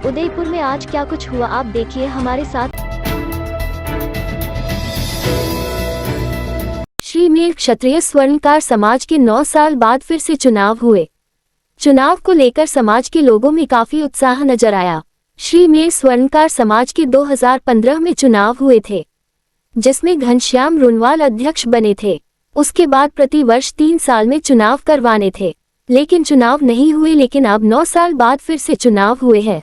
उदयपुर में आज क्या कुछ हुआ, आप देखिए हमारे साथ। श्री मेल क्षत्रिय स्वर्णकार समाज के 9 साल बाद फिर से चुनाव हुए। चुनाव को लेकर समाज के लोगों में काफी उत्साह नजर आया। श्री मेल स्वर्णकार समाज के 2015 में चुनाव हुए थे, जिसमें घनश्याम रुनवाल अध्यक्ष बने थे। उसके बाद प्रति वर्ष 3 साल में चुनाव करवाने थे, लेकिन चुनाव नहीं हुए। लेकिन अब 9 साल बाद फिर से चुनाव हुए हैं।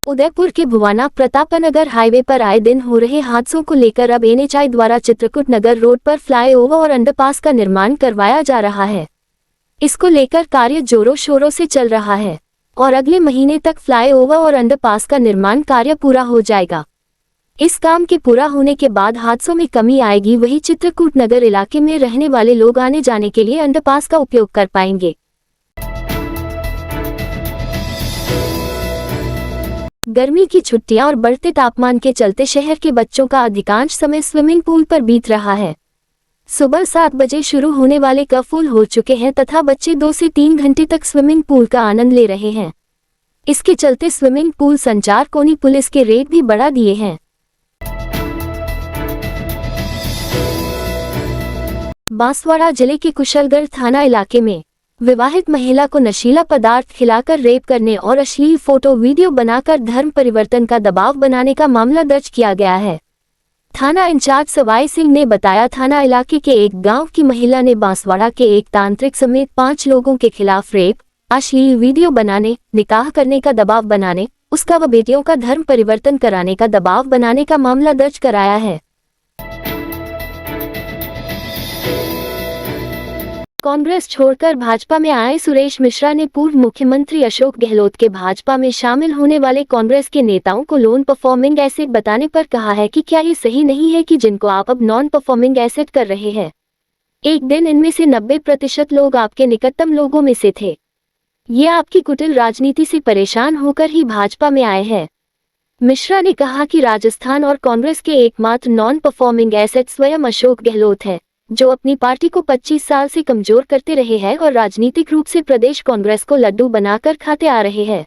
उदयपुर के भुवाना प्रतापनगर हाईवे पर आए दिन हो रहे हादसों को लेकर अब NHAI द्वारा चित्रकूट नगर रोड पर फ्लाईओवर और अंडरपास का निर्माण करवाया जा रहा है। इसको लेकर कार्य जोरों शोरों से चल रहा है और अगले महीने तक फ्लाईओवर और अंडरपास का निर्माण कार्य पूरा हो जाएगा। इस काम के पूरा होने के बाद हादसों में कमी आएगी। वहीं चित्रकूट नगर इलाके में रहने वाले लोग आने जाने के लिए अंडरपास का उपयोग कर पाएंगे। गर्मी की छुट्टियां और बढ़ते तापमान के चलते शहर के बच्चों का अधिकांश समय स्विमिंग पूल पर बीत रहा है। सुबह 7 बजे शुरू होने वाले कप फुल हो चुके हैं तथा बच्चे 2 से 3 घंटे तक स्विमिंग पूल का आनंद ले रहे हैं। इसके चलते स्विमिंग पूल संचार कोनी पुलिस के रेट भी बढ़ा दिए हैं। बांसवाड़ा जिले के कुशलगढ़ थाना इलाके में विवाहित महिला को नशीला पदार्थ खिलाकर रेप करने और अश्लील फोटो वीडियो बनाकर धर्म परिवर्तन का दबाव बनाने का मामला दर्ज किया गया है। थाना इंचार्ज सवाई सिंह ने बताया, थाना इलाके के एक गांव की महिला ने बांसवाड़ा के एक तांत्रिक समेत 5 लोगों के खिलाफ रेप, अश्लील वीडियो बनाने, निकाह करने का दबाव बनाने, उसका व बेटियों का धर्म परिवर्तन कराने का दबाव बनाने का मामला दर्ज कराया है। कांग्रेस छोड़कर भाजपा में आए सुरेश मिश्रा ने पूर्व मुख्यमंत्री अशोक गहलोत के भाजपा में शामिल होने वाले कांग्रेस के नेताओं को नॉन परफॉर्मिंग एसेट बताने पर कहा है कि क्या ये सही नहीं है कि जिनको आप अब नॉन परफॉर्मिंग एसेट कर रहे हैं, एक दिन इनमें से 90% लोग आपके निकटतम लोगों में से थे। ये आपकी कुटिल राजनीति से परेशान होकर ही भाजपा में आए हैं। मिश्रा ने कहा कि राजस्थान और कांग्रेस के एकमात्र नॉन परफॉर्मिंग एसेट स्वयं अशोक गहलोत है, जो अपनी पार्टी को 25 साल से कमजोर करते रहे हैं और राजनीतिक रूप से प्रदेश कांग्रेस को लड्डू बनाकर खाते आ रहे हैं।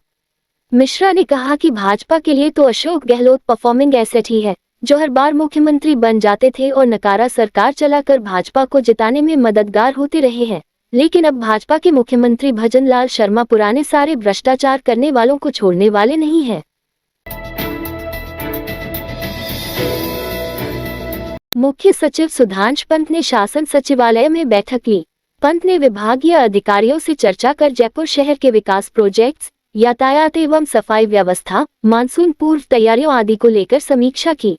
मिश्रा ने कहा कि भाजपा के लिए तो अशोक गहलोत परफॉर्मिंग एसेट ही है, जो हर बार मुख्यमंत्री बन जाते थे और नकारा सरकार चलाकर भाजपा को जिताने में मददगार होते रहे हैं। लेकिन अब भाजपा के मुख्यमंत्री भजनलाल शर्मा पुराने सारे भ्रष्टाचार करने वालों को छोड़ने वाले नहीं हैं। मुख्य सचिव सुधांश पंत ने शासन सचिवालय में बैठक ली। पंत ने विभागीय अधिकारियों से चर्चा कर जयपुर शहर के विकास प्रोजेक्ट्स, यातायात एवं सफाई व्यवस्था, मानसून पूर्व तैयारियों आदि को लेकर समीक्षा की।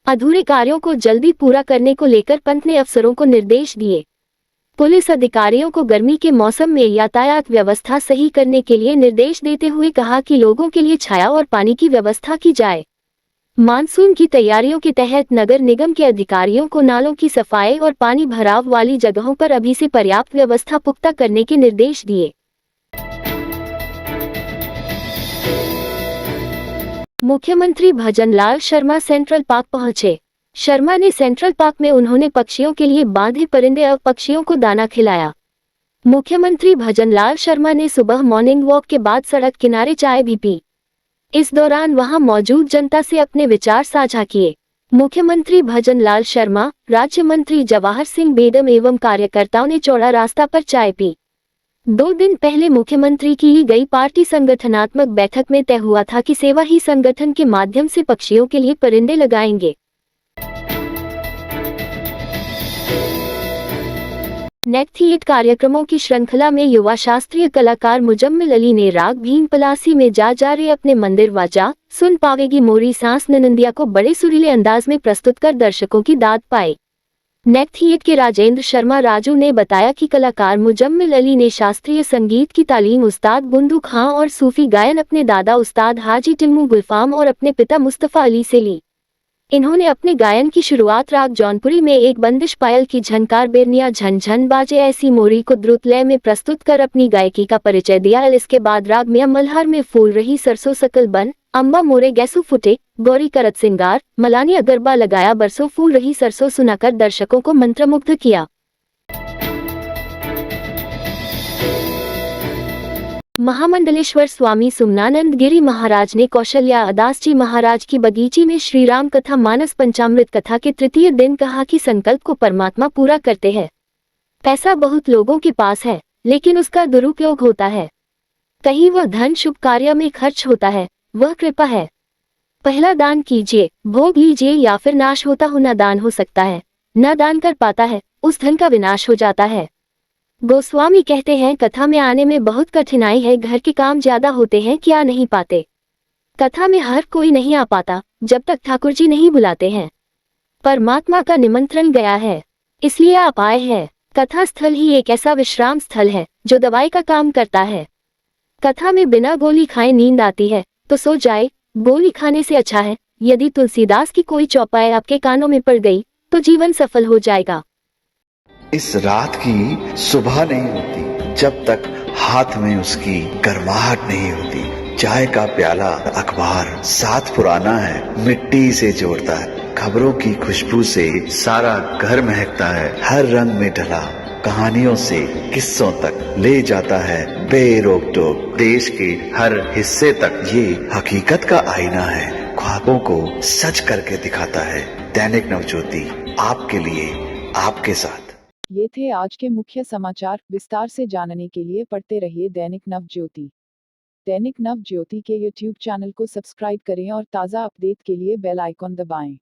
अधूरे कार्यों को जल्दी पूरा करने को लेकर पंत ने अफसरों को निर्देश दिए। पुलिस अधिकारियों को गर्मी के मौसम में यातायात व्यवस्था सही करने के लिए निर्देश देते हुए कहा कि लोगों के लिए छाया और पानी की व्यवस्था की जाए। मानसून की तैयारियों के तहत नगर निगम के अधिकारियों को नालों की सफाई और पानी भराव वाली जगहों पर अभी से पर्याप्त व्यवस्था पुख्ता करने के निर्देश दिए। मुख्यमंत्री भजनलाल शर्मा सेंट्रल पार्क पहुंचे। शर्मा ने सेंट्रल पार्क में उन्होंने पक्षियों के लिए बांधे परिंदे और पक्षियों को दाना खिलाया। मुख्यमंत्री भजनलाल शर्मा ने सुबह मॉर्निंग वॉक के बाद सड़क किनारे चाय भी पी। इस दौरान वहां मौजूद जनता से अपने विचार साझा किए। मुख्यमंत्री भजनलाल शर्मा, राज्य मंत्री जवाहर सिंह बेदम एवं कार्यकर्ताओं ने चौड़ा रास्ता पर चाय पी। 2 दिन पहले मुख्यमंत्री की ली गई पार्टी संगठनात्मक बैठक में तय हुआ था कि सेवा ही संगठन के माध्यम से पक्षियों के लिए परिंदे लगाएंगे। नेट थिएटर कार्यक्रमों की श्रृंखला में युवा शास्त्रीय कलाकार मुजम्मिल अली ने राग भीम पलासी में जा रे अपने मंदिर वाजा सुन पावेगी मोरी सांस ननंदिया को बड़े सुरीले अंदाज में प्रस्तुत कर दर्शकों की दाद पाई। नेट थिएटर के राजेंद्र शर्मा राजू ने बताया कि कलाकार मुजम्मिल अली ने शास्त्रीय संगीत की तालीम उस्ताद बुंदू खां और सूफी गायन अपने दादा उस्ताद हाजी टिम्मू गुलफाम और अपने पिता मुस्तफ़ा अली से ली। इन्होंने अपने गायन की शुरुआत राग जौनपुरी में एक बंदिश पायल की झनकार बेरनिया झन झन बाजे ऐसी मोरी को द्रुत लय में प्रस्तुत कर अपनी गायकी का परिचय दिया। इसके बाद राग मियां मल्हार में फूल रही सरसों सकल बन, अम्बा मोरे गैसू फुटे, गौरी करत सिंगार, मलानी अगरबा लगाया बरसों फूल रही सरसों सुनाकर दर्शकों को मंत्रमुग्ध किया। महामंडलेश्वर स्वामी सुमनानंद गिरी महाराज ने कौशल्या दास जी महाराज की बगीची में श्री राम कथा मानस पंचामृत कथा के तृतीय दिन कहा कि संकल्प को परमात्मा पूरा करते हैं। पैसा बहुत लोगों के पास है, लेकिन उसका दुरुपयोग होता है। कहीं वह धन शुभ कार्य में खर्च होता है, वह कृपा है। पहला दान कीजिए, भोग लीजिए, या फिर नाश होता हुआ दान हो सकता है। न दान कर पाता है, उस धन का विनाश हो जाता है। गोस्वामी कहते हैं कथा में आने में बहुत कठिनाई है, घर के काम ज्यादा होते हैं, क्या नहीं पाते। कथा में हर कोई नहीं आ पाता जब तक ठाकुर जी नहीं बुलाते हैं। परमात्मा का निमंत्रण गया है, इसलिए आप आए हैं। कथा स्थल ही एक ऐसा विश्राम स्थल है जो दवाई का काम करता है। कथा में बिना गोली खाए नींद आती है तो सो जाए, गोली खाने से अच्छा है। यदि तुलसीदास की कोई चौपाई आपके कानों में पड़ गई तो जीवन सफल हो जाएगा। इस रात की सुबह नहीं होती जब तक हाथ में उसकी गर्माहट नहीं होती। चाय का प्याला, अखबार साथ पुराना है, मिट्टी से जोड़ता है। खबरों की खुशबू से सारा घर महकता है। हर रंग में ढला कहानियों से किस्सों तक ले जाता है बेरोक टोक। देश के हर हिस्से तक ये हकीकत का आईना है, ख्वाबों को सच करके दिखाता है। दैनिक नवज्योति, आपके लिए, आपके साथ। ये थे आज के मुख्य समाचार। विस्तार से जानने के लिए पढ़ते रहिए दैनिक नवज्योति। दैनिक नवज्योति के YouTube चैनल को सब्सक्राइब करें और ताज़ा अपडेट के लिए बेल आइकॉन दबाएं।